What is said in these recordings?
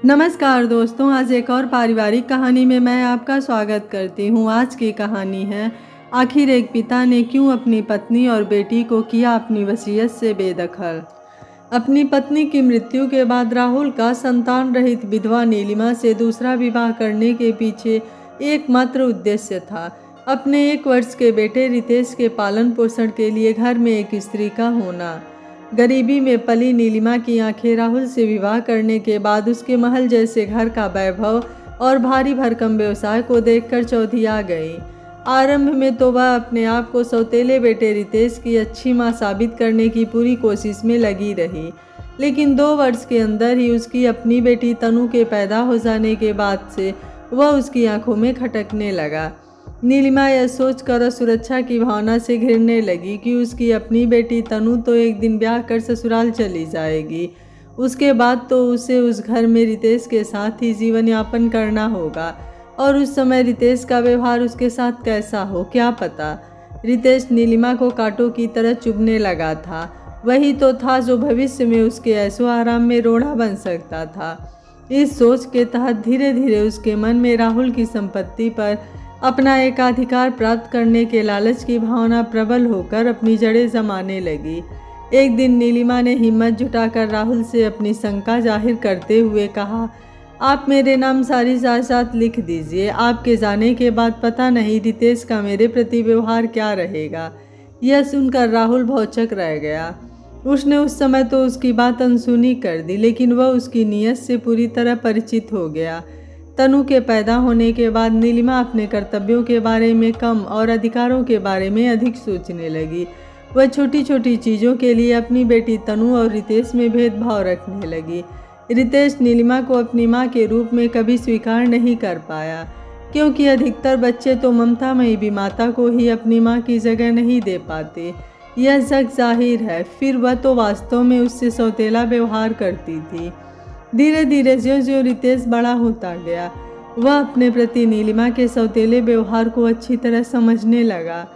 नमस्कार दोस्तों, आज एक और पारिवारिक कहानी में मैं आपका स्वागत करती हूँ। आज की कहानी है आखिर एक पिता ने क्यों अपनी पत्नी और बेटी को किया अपनी वसीयत से बेदखल। अपनी पत्नी की मृत्यु के बाद राहुल का संतान रहित विधवा नीलिमा से दूसरा विवाह करने के पीछे एकमात्र उद्देश्य था अपने 1 वर्ष के बेटे रितेश के पालन पोषण के लिए घर में एक स्त्री का होना। गरीबी में पली नीलिमा की आंखें राहुल से विवाह करने के बाद उसके महल जैसे घर का वैभव और भारी भरकम व्यवसाय को देखकर चौंधिया गई। आरंभ में तो वह अपने आप को सौतेले बेटे रितेश की अच्छी मां साबित करने की पूरी कोशिश में लगी रही, लेकिन 2 वर्ष के अंदर ही उसकी अपनी बेटी तनु के पैदा हो जाने के बाद से वह उसकी आंखों में खटकने लगा। नीलिमा यह सोचकर सुरक्षा की भावना से घिरने लगी कि उसकी अपनी बेटी तनु तो एक दिन ब्याह कर ससुराल चली जाएगी। उसके बाद तो उसे उस घर में रितेश के साथ ही जीवन यापन करना होगा, और उस समय रितेश का व्यवहार उसके साथ कैसा हो क्या पता। रितेश नीलिमा को कांटों की तरह चुभने लगा था। वही तो था जो भविष्य में उसके ऐशो आराम में रोड़ा बन सकता था। इस सोच के तहत धीरे धीरे उसके मन में राहुल की संपत्ति पर अपना एकाधिकार प्राप्त करने के लालच की भावना प्रबल होकर अपनी जड़ें जमाने लगी। एक दिन नीलिमा ने हिम्मत जुटाकर राहुल से अपनी शंका जाहिर करते हुए कहा, आप मेरे नाम सारी जायदाद लिख दीजिए। आपके जाने के बाद पता नहीं रितेश का मेरे प्रति व्यवहार क्या रहेगा। यह सुनकर राहुल भौचक रह गया। उसने उस समय तो उसकी बात अनसुनी कर दी, लेकिन वह उसकी नीयत से पूरी तरह परिचित हो गया। तनु के पैदा होने के बाद नीलिमा अपने कर्तव्यों के बारे में कम और अधिकारों के बारे में अधिक सोचने लगी। वह छोटी छोटी चीज़ों के लिए अपनी बेटी तनु और रितेश में भेदभाव रखने लगी। रितेश नीलिमा को अपनी माँ के रूप में कभी स्वीकार नहीं कर पाया, क्योंकि अधिकतर बच्चे तो ममतामयी विमाता को ही अपनी माँ की जगह नहीं दे पाते। यह जग जाहिर है। फिर वह तो वास्तव में उससे सौतेला व्यवहार करती थी। धीरे धीरे ज्यों ज्यों रितेश बड़ा होता गया, वह अपने प्रति नीलिमा के सौतेले व्यवहार को अच्छी तरह समझने लगा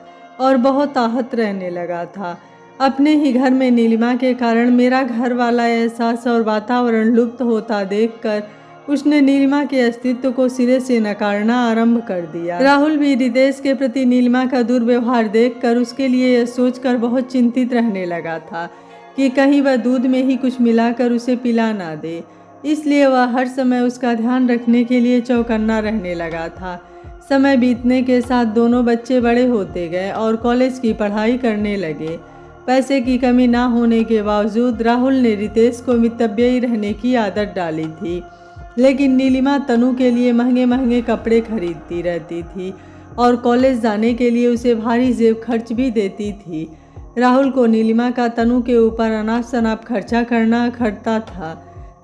और बहुत आहत रहने लगा था। अपने ही घर में नीलिमा के कारण मेरा घर वाला एहसास और वातावरण लुप्त होता देखकर उसने नीलिमा के अस्तित्व को सिरे से नकारना आरंभ कर दिया। राहुल भी रितेश के प्रति नीलिमा का दुर्व्यवहार देखकर उसके लिए यह सोचकर बहुत चिंतित रहने लगा था कि कहीं वह दूध में ही कुछ मिलाकर उसे पिला ना दे। इसलिए वह हर समय उसका ध्यान रखने के लिए चौकन्ना रहने लगा था। समय बीतने के साथ दोनों बच्चे बड़े होते गए और कॉलेज की पढ़ाई करने लगे। पैसे की कमी ना होने के बावजूद राहुल ने रितेश को मितव्ययी रहने की आदत डाली थी, लेकिन नीलिमा तनु के लिए महंगे महंगे कपड़े खरीदती रहती थी और कॉलेज जाने के लिए उसे भारी जेब खर्च भी देती थी। राहुल को नीलिमा का तनु के ऊपर अनाप शनाप खर्चा करना अखरता था।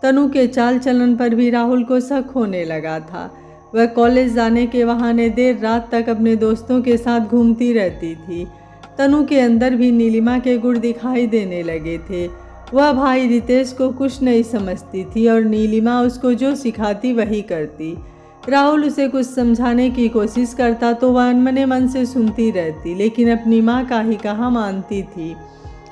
तनु के चाल चलन पर भी राहुल को शक होने लगा था। वह कॉलेज जाने के बहाने देर रात तक अपने दोस्तों के साथ घूमती रहती थी। तनु के अंदर भी नीलिमा के गुण दिखाई देने लगे थे। वह भाई रितेश को कुछ नहीं समझती थी और नीलिमा उसको जो सिखाती वही करती। राहुल उसे कुछ समझाने की कोशिश करता तो वह अनमने मन से सुनती रहती, लेकिन अपनी माँ का ही कहाँ मानती थी।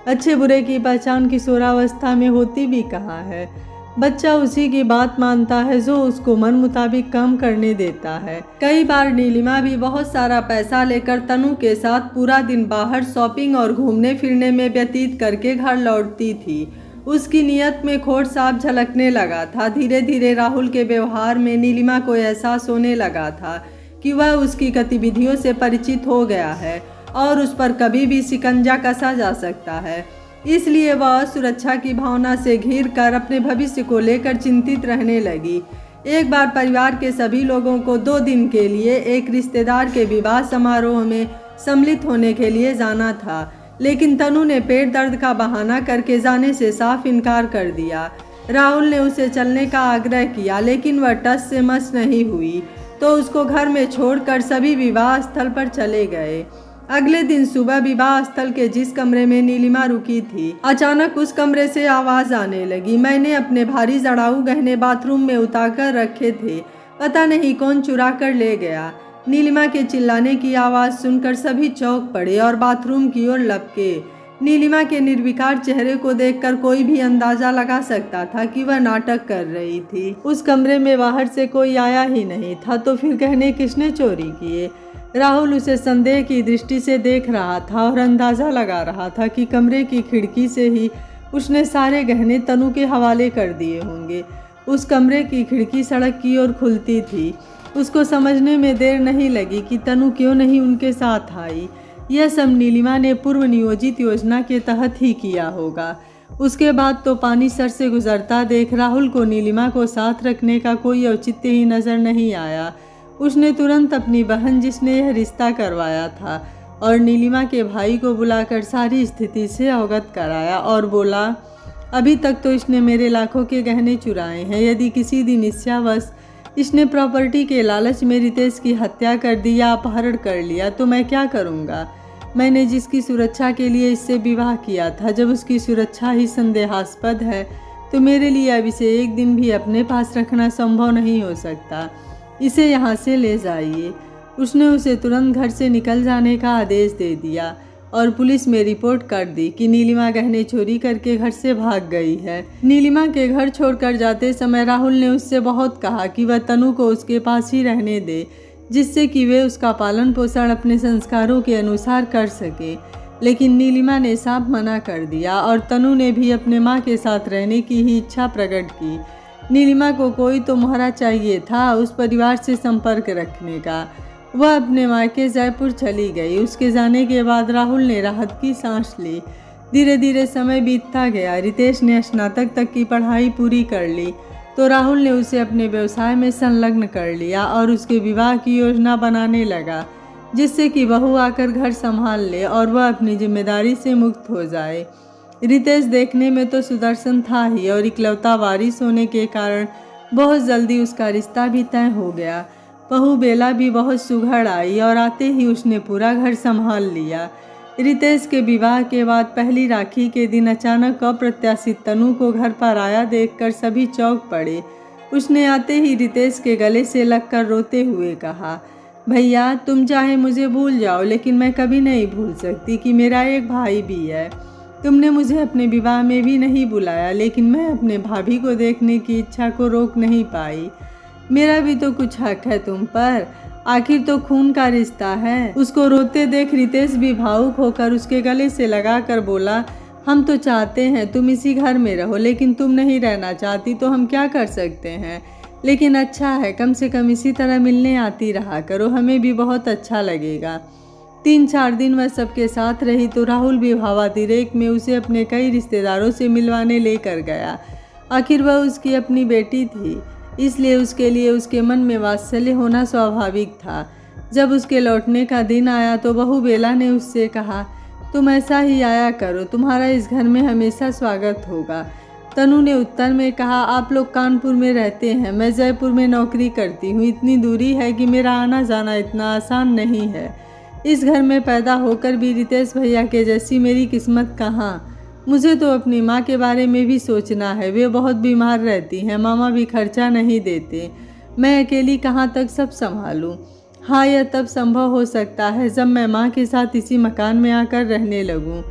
अच्छे बुरे की पहचान किशोरावस्था में होती भी कहाँ है। बच्चा उसी की बात मानता है जो उसको मन मुताबिक काम करने देता है। कई बार नीलिमा भी बहुत सारा पैसा लेकर तनु के साथ पूरा दिन बाहर शॉपिंग और घूमने फिरने में व्यतीत करके घर लौटती थी। उसकी नीयत में खोट साफ झलकने लगा था। धीरे धीरे राहुल के व्यवहार में नीलिमा को एहसास होने लगा था कि वह उसकी गतिविधियों से परिचित हो गया है और उस पर कभी भी शिकंजा कसा जा सकता है। इसलिए वह सुरक्षा की भावना से घिर कर अपने भविष्य को लेकर चिंतित रहने लगी। एक बार परिवार के सभी लोगों को 2 दिन के लिए एक रिश्तेदार के विवाह समारोह में सम्मिलित होने के लिए जाना था, लेकिन तनु ने पेट दर्द का बहाना करके जाने से साफ इनकार कर दिया। राहुल ने उसे चलने का आग्रह किया, लेकिन वह टस से मस नहीं हुई तो उसको घर में छोड़कर सभी विवाह स्थल पर चले गए। अगले दिन सुबह विवाह स्थल के जिस कमरे में नीलिमा रुकी थी, अचानक उस कमरे से आवाज आने लगी। मैंने अपने भारी जड़ाऊ गहने बाथरूम में उतार रखे थे, पता नहीं कौन चुरा कर ले गया। नीलिमा के चिल्लाने की आवाज सुनकर सभी चौंक पड़े और बाथरूम की ओर लपके। नीलिमा के निर्विकार चेहरे को देखकर कोई भी अंदाजा लगा सकता था कि वह नाटक कर रही थी। उस कमरे में बाहर से कोई आया ही नहीं था, तो फिर गहने किसने चोरी किए? राहुल उसे संदेह की दृष्टि से देख रहा था और अंदाजा लगा रहा था कि कमरे की खिड़की से ही उसने सारे गहने तनु के हवाले कर दिए होंगे। उस कमरे की खिड़की सड़क की ओर खुलती थी। उसको समझने में देर नहीं लगी कि तनु क्यों नहीं उनके साथ आई। यह सब नीलिमा ने पूर्व नियोजित योजना के तहत ही किया होगा। उसके बाद तो पानी सर से गुजरता देख राहुल को नीलिमा को साथ रखने का कोई औचित्य ही नजर नहीं आया। उसने तुरंत अपनी बहन, जिसने यह रिश्ता करवाया था, और नीलिमा के भाई को बुलाकर सारी स्थिति से अवगत कराया और बोला, अभी तक तो इसने मेरे लाखों के गहने चुराए हैं। यदि किसी दिन ईर्ष्यावश इसने प्रॉपर्टी के लालच में रितेश की हत्या कर दी या अपहरण कर लिया तो मैं क्या करूँगा? मैंने जिसकी सुरक्षा के लिए इससे विवाह किया था, जब उसकी सुरक्षा ही संदेहास्पद है तो मेरे लिए अब इसे एक दिन भी अपने पास रखना संभव नहीं हो सकता। इसे यहाँ से ले जाइए। उसने उसे तुरंत घर से निकल जाने का आदेश दे दिया और पुलिस में रिपोर्ट कर दी कि नीलिमा गहने चोरी करके घर से भाग गई है। नीलिमा के घर छोड़कर जाते समय राहुल ने उससे बहुत कहा कि वह तनु को उसके पास ही रहने दे, जिससे कि वे उसका पालन पोषण अपने संस्कारों के अनुसार कर सके। लेकिन नीलिमा ने साफ मना कर दिया और तनु ने भी अपने माँ के साथ रहने की ही इच्छा प्रकट की। नीलिमा को कोई तो मोहरा चाहिए था उस परिवार से संपर्क रखने का। वह अपने मायके जयपुर चली गई। उसके जाने के बाद राहुल ने राहत की सांस ली। धीरे धीरे समय बीतता गया। रितेश ने स्नातक तक की पढ़ाई पूरी कर ली तो राहुल ने उसे अपने व्यवसाय में संलग्न कर लिया और उसके विवाह की योजना बनाने लगा, जिससे कि बहू आकर घर संभाल ले और वह अपनी जिम्मेदारी से मुक्त हो जाए। रितेश देखने में तो सुदर्शन था ही और इकलौता वारिस होने के कारण बहुत जल्दी उसका रिश्ता भी तय हो गया। बहू बेला भी बहुत सुघड़ आई और आते ही उसने पूरा घर संभाल लिया। रितेश के विवाह के बाद पहली राखी के दिन अचानक अप्रत्याशित तनु को घर पर आया देखकर सभी चौंक पड़े। उसने आते ही रितेश के गले से लगकर रोते हुए कहा, भैया तुम चाहे मुझे भूल जाओ, लेकिन मैं कभी नहीं भूल सकती कि मेरा एक भाई भी है। तुमने मुझे अपने विवाह में भी नहीं बुलाया, लेकिन मैं अपने भाभी को देखने की इच्छा को रोक नहीं पाई। मेरा भी तो कुछ हक है तुम पर, आखिर तो खून का रिश्ता है। उसको रोते देख रितेश भी भावुक होकर उसके गले से लगाकर बोला, हम तो चाहते हैं तुम इसी घर में रहो, लेकिन तुम नहीं रहना चाहती तो हम क्या कर सकते हैं। लेकिन अच्छा है, कम से कम इसी तरह मिलने आती रहा करो, हमें भी बहुत अच्छा लगेगा। 3-4 दिन वह सबके साथ रही तो राहुल भी भावातिरेक में उसे अपने कई रिश्तेदारों से मिलवाने लेकर गया। आखिर वह उसकी अपनी बेटी थी, इसलिए उसके लिए उसके मन में वात्सल्य होना स्वाभाविक था। जब उसके लौटने का दिन आया तो बहू बेला ने उससे कहा, तुम ऐसा ही आया करो, तुम्हारा इस घर में हमेशा स्वागत होगा। तनु ने उत्तर में कहा, आप लोग कानपुर में रहते हैं, मैं जयपुर में नौकरी करती हूँ। इतनी दूरी है कि मेरा आना जाना इतना आसान नहीं है। इस घर में पैदा होकर भी रितेश भैया के जैसी मेरी किस्मत कहाँ। मुझे तो अपनी माँ के बारे में भी सोचना है, वे बहुत बीमार रहती हैं, मामा भी खर्चा नहीं देते। मैं अकेली कहाँ तक सब संभालूं। हाँ, यह तब संभव हो सकता है जब मैं माँ के साथ इसी मकान में आकर रहने लगूं।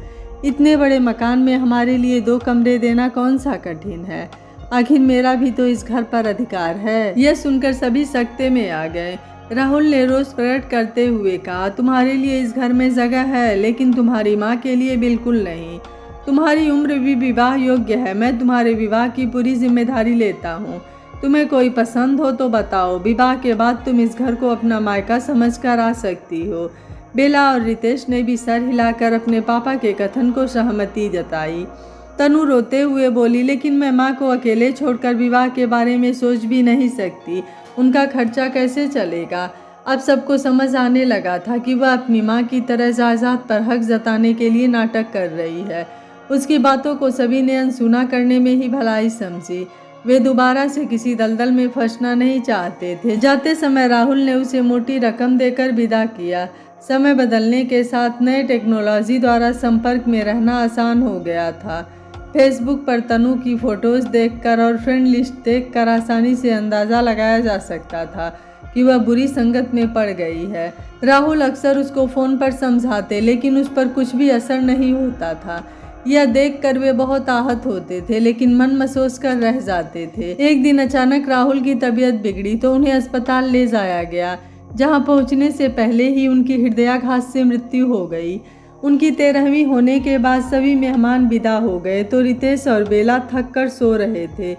इतने बड़े मकान में हमारे लिए 2 कमरे देना कौन सा कठिन है। आखिर मेरा भी तो इस घर पर अधिकार है। यह सुनकर सभी सकते में आ गए। राहुल ने रोष प्रकट करते हुए कहा, तुम्हारे लिए इस घर में जगह है, लेकिन तुम्हारी माँ के लिए बिल्कुल नहीं। तुम्हारी उम्र भी विवाह योग्य है, मैं तुम्हारे विवाह की पूरी जिम्मेदारी लेता हूँ। तुम्हें कोई पसंद हो तो बताओ, विवाह के बाद तुम इस घर को अपना मायका समझकर आ सकती हो। बेला और रितेश ने भी सर हिलाकर अपने पापा के कथन को सहमति जताई। तनु रोते हुए बोली, लेकिन मैं माँ को अकेले छोड़कर विवाह के बारे में सोच भी नहीं सकती, उनका खर्चा कैसे चलेगा। अब सबको समझ आने लगा था कि वह अपनी माँ की तरह जायदाद पर हक जताने के लिए नाटक कर रही है। उसकी बातों को सभी ने अनसुना करने में ही भलाई समझी। वे दोबारा से किसी दलदल में फंसना नहीं चाहते थे। जाते समय राहुल ने उसे मोटी रकम देकर विदा किया। समय बदलने के साथ नए टेक्नोलॉजी द्वारा संपर्क में रहना आसान हो गया था। फेसबुक पर तनु की फ़ोटोज़ देखकर और फ्रेंड लिस्ट देखकर आसानी से अंदाज़ा लगाया जा सकता था कि वह बुरी संगत में पड़ गई है। राहुल अक्सर उसको फ़ोन पर समझाते लेकिन उस पर कुछ भी असर नहीं होता था। यह देखकर वे बहुत आहत होते थे लेकिन मन मसोस कर रह जाते थे। एक दिन अचानक राहुल की तबीयत बिगड़ी तो उन्हें अस्पताल ले जाया गया, जहां पहुंचने से पहले ही उनकी हृदयाघात से मृत्यु हो गई। उनकी 13वीं होने के बाद सभी मेहमान विदा हो गए तो रितेश और बेला थक कर सो रहे थे।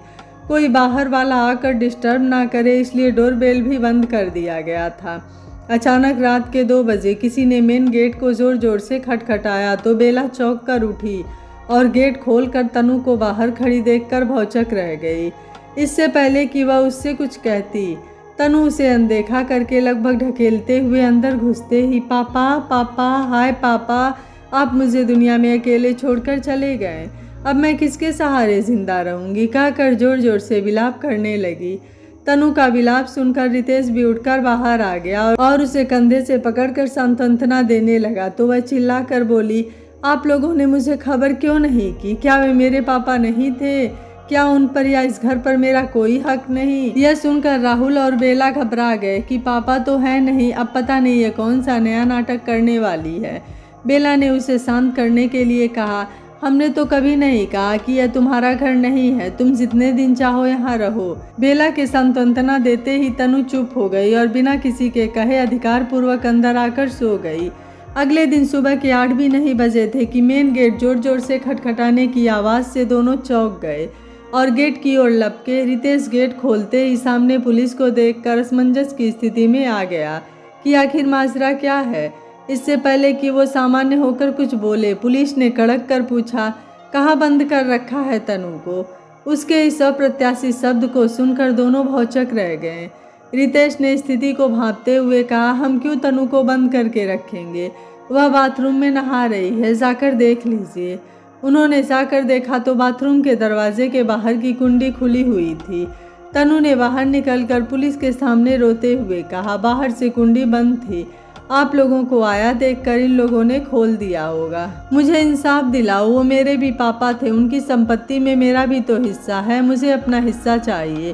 कोई बाहर वाला आकर डिस्टर्ब ना करे इसलिए डोरबेल भी बंद कर दिया गया था। अचानक रात के 2 बजे किसी ने मेन गेट को जोर जोर से खटखटाया तो बेला चौंक कर उठी और गेट खोलकर तनु को बाहर खड़ी देखकर भौचक रह गई। इससे पहले कि वह उससे कुछ कहती, तनु उसे अनदेखा करके लगभग ढकेलते हुए अंदर घुसते ही पापा पापा हाय पापा, आप मुझे दुनिया में अकेले छोड़कर चले गए, अब मैं किसके सहारे जिंदा रहूंगी, कहकर जोर जोर से विलाप करने लगी। तनु का विलाप सुनकर रितेश भी उठकर बाहर आ गया और उसे कंधे से पकड़कर सांत्वना देने लगा तो वह चिल्लाकर बोली, आप लोगों ने मुझे खबर क्यों नहीं की? क्या वे मेरे पापा नहीं थे? क्या उन पर या इस घर पर मेरा कोई हक नहीं? यह सुनकर राहुल और बेला घबरा गए कि पापा तो है नहीं, अब पता नहीं ये कौन सा नया नाटक करने वाली है। बेला ने उसे शांत करने के लिए कहा, हमने तो कभी नहीं कहा कि यह तुम्हारा घर नहीं है, तुम जितने दिन चाहो यहाँ रहो। बेला के सांत्वना देते ही तनु चुप हो गई और बिना किसी के कहे अधिकार पूर्वक अंदर आकर सो गई। अगले दिन सुबह के 8 भी नहीं बजे थे कि मेन गेट जोर जोर से खटखटाने की आवाज़ से दोनों चौंक गए और गेट की ओर लपके। रितेश गेट खोलते ही सामने पुलिस को देखकर असमंजस की स्थिति में आ गया कि आखिर माजरा क्या है। इससे पहले कि वो सामान्य होकर कुछ बोले, पुलिस ने कड़क कर पूछा, कहाँ बंद कर रखा है तनु को? उसके इस अप्रत्याशित शब्द को सुनकर दोनों भौचक रह गए। रितेश ने स्थिति को भांपते हुए कहा, हम क्यों तनु को बंद करके रखेंगे? वह बाथरूम में नहा रही है, जाकर देख लीजिए। उन्होंने जाकर देखा तो बाथरूम के दरवाजे के बाहर की कुंडी खुली हुई थी। तनु ने बाहर निकलकर पुलिस के सामने रोते हुए कहा, बाहर से कुंडी बंद थी, आप लोगों को आया देखकर इन लोगों ने खोल दिया होगा। मुझे इंसाफ दिलाओ, वो मेरे भी पापा थे, उनकी संपत्ति में मेरा भी तो हिस्सा है, मुझे अपना हिस्सा चाहिए।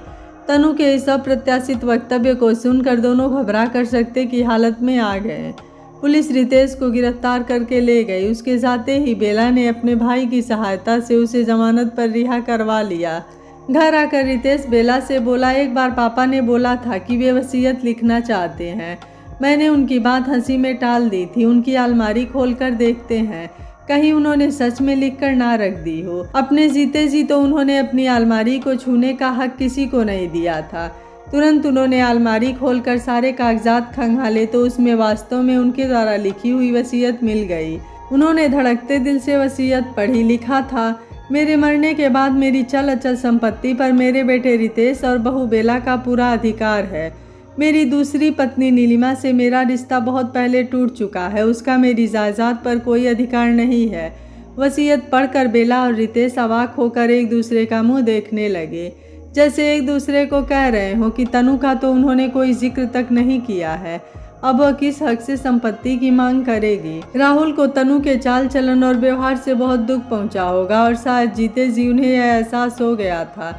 तनु के इस अप्रत्याशित वक्तव्य को सुनकर दोनों घबरा कर सकते की हालत में आ गए। पुलिस रितेश को गिरफ्तार करके ले गई। उसके जाते ही बेला ने अपने भाई की सहायता से उसे जमानत पर रिहा करवा लिया। घर आकर रितेश बेला से बोला, एक बार पापा ने बोला था कि वे वसीयत लिखना चाहते हैं, मैंने उनकी बात हंसी में टाल दी थी। उनकी अलमारी खोलकर देखते हैं, कहीं उन्होंने सच में लिखकर ना रख दी हो। अपने जीते जी तो उन्होंने अपनी अलमारी को छूने का हक किसी को नहीं दिया था। तुरंत उन्होंने अलमारी खोलकर सारे कागजात खंगाले तो उसमें वास्तव में उनके द्वारा लिखी हुई वसीयत मिल गई। उन्होंने धड़कते दिल से वसीयत पढ़ी। लिखा था, मेरे मरने के बाद मेरी चल अचल संपत्ति पर मेरे बेटे रितेश और बहू बेला का पूरा अधिकार है। मेरी दूसरी पत्नी नीलिमा से मेरा रिश्ता बहुत पहले टूट चुका है, उसका मेरी जायदाद पर कोई अधिकार नहीं है। वसीयत पढ़कर बेला और रितेश अवाक होकर एक दूसरे का मुंह देखने लगे, जैसे एक दूसरे को कह रहे हो कि तनु का तो उन्होंने कोई जिक्र तक नहीं किया है, अब वह किस हक से संपत्ति की मांग करेगी। राहुल को तनु के चाल चलन और व्यवहार से बहुत दुख पहुंचा होगा और शायद जीते जी उन्हें यह एहसास हो गया था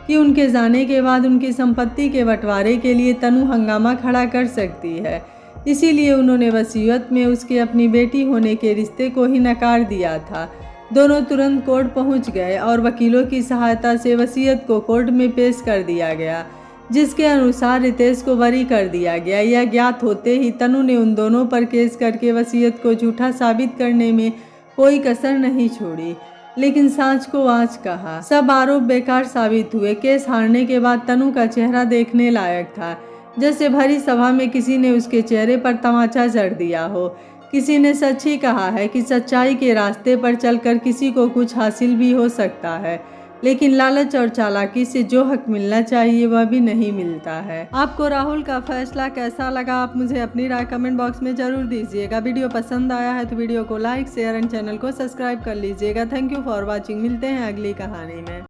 कि उनके जाने के बाद उनकी संपत्ति के बंटवारे के लिए तनु हंगामा खड़ा कर सकती है। इसीलिए उन्होंने वसीयत में उसके अपनी बेटी होने के रिश्ते को ही नकार दिया था। दोनों तुरंत कोर्ट पहुंच गए और वकीलों की सहायता से वसीयत को कोर्ट में पेश कर दिया गया, जिसके अनुसार रितेश को बरी कर दिया गया। यह ज्ञात होते ही तनु ने उन दोनों पर केस करके वसीयत को झूठा साबित करने में कोई कसर नहीं छोड़ी, लेकिन सांच को आँच कहा। सब आरोप बेकार साबित हुए। केस हारने के बाद तनु का चेहरा देखने लायक था, जैसे भरी सभा में किसी ने उसके चेहरे पर तमाचा जड़ दिया हो। किसी ने सच ही कहा है कि सच्चाई के रास्ते पर चलकर किसी को कुछ हासिल भी हो सकता है, लेकिन लालच और चालाकी से जो हक मिलना चाहिए वह भी नहीं मिलता है। आपको राहुल का फैसला कैसा लगा, आप मुझे अपनी राय कमेंट बॉक्स में जरूर दीजिएगा। वीडियो पसंद आया है तो वीडियो को लाइक शेयर एंड चैनल को सब्सक्राइब कर लीजिएगा। Thank you for watching. मिलते हैं अगली कहानी में।